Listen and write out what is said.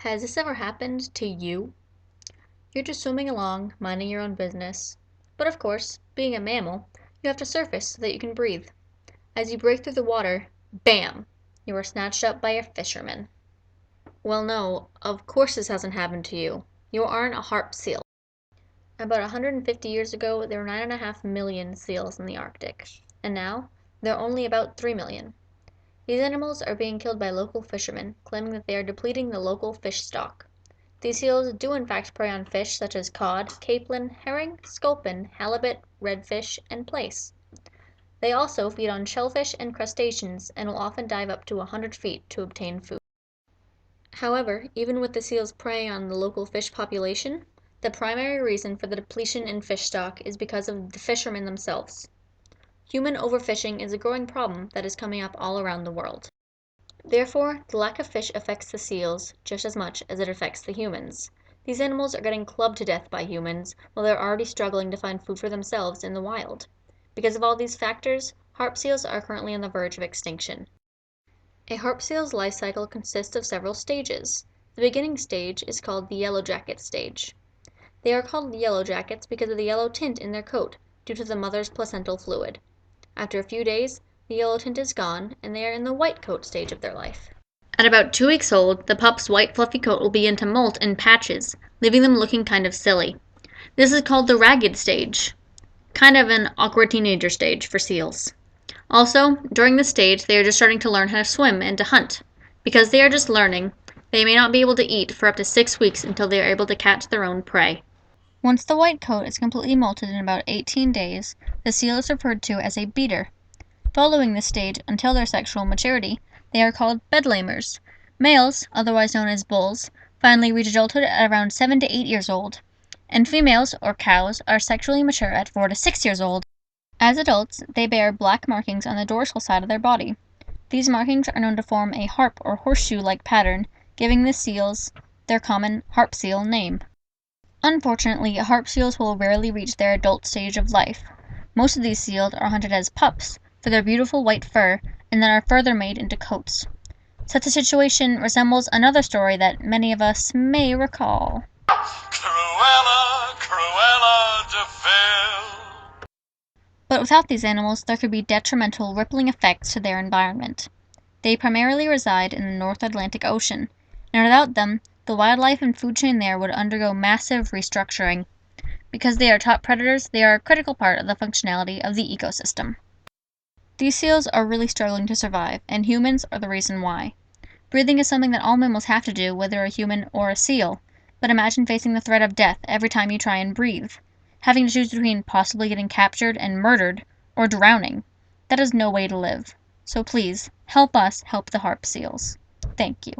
Has this ever happened to you? You're just swimming along, minding your own business. But of course, being a mammal, you have to surface so that you can breathe. As you break through the water, bam! You are snatched up by a fisherman. Well, no, of course this hasn't happened to you. You aren't a harp seal. About 150 years ago, there were 9.5 million seals in the Arctic, and now there are only about 3 million. These animals are being killed by local fishermen, claiming that they are depleting the local fish stock. These seals do in fact prey on fish such as cod, capelin, herring, sculpin, halibut, redfish, and plaice. They also feed on shellfish and crustaceans and will often dive up to 100 feet to obtain food. However, even with the seals preying on the local fish population, the primary reason for the depletion in fish stock is because of the fishermen themselves. Human overfishing is a growing problem that is coming up all around the world. Therefore, the lack of fish affects the seals just as much as it affects the humans. These animals are getting clubbed to death by humans while they're already struggling to find food for themselves in the wild. Because of all these factors, harp seals are currently on the verge of extinction. A harp seal's life cycle consists of several stages. The beginning stage is called the yellow jacket stage. They are called yellow jackets because of the yellow tint in their coat due to the mother's placental fluid. After a few days, the yellow tint is gone, and they are in the white coat stage of their life. At about 2 weeks old, the pup's white fluffy coat will begin to molt in patches, leaving them looking kind of silly. This is called the ragged stage, kind of an awkward teenager stage for seals. Also, during this stage, they are just starting to learn how to swim and to hunt. Because they are just learning, they may not be able to eat for up to 6 weeks until they are able to catch their own prey. Once the white coat is completely molted in about 18 days, the seal is referred to as a beater. Following this stage until their sexual maturity, they are called bedlamers. Males, otherwise known as bulls, finally reach adulthood at around 7 to 8 years old, and females, or cows, are sexually mature at 4 to 6 years old. As adults, they bear black markings on the dorsal side of their body. These markings are known to form a harp or horseshoe-like pattern, giving the seals their common harp seal name. Unfortunately, harp seals will rarely reach their adult stage of life. Most of these seals are hunted as pups for their beautiful white fur and then are further made into coats. Such a situation resembles another story that many of us may recall. Cruella, Cruella de Vil. But without these animals, there could be detrimental rippling effects to their environment. They primarily reside in the North Atlantic Ocean, and without them, the wildlife and food chain there would undergo massive restructuring. Because they are top predators, they are a critical part of the functionality of the ecosystem. These seals are really struggling to survive, and humans are the reason why. Breathing is something that all mammals have to do, whether a human or a seal, but imagine facing the threat of death every time you try and breathe. Having to choose between possibly getting captured and murdered, or drowning. That is no way to live. So please, help us help the harp seals. Thank you.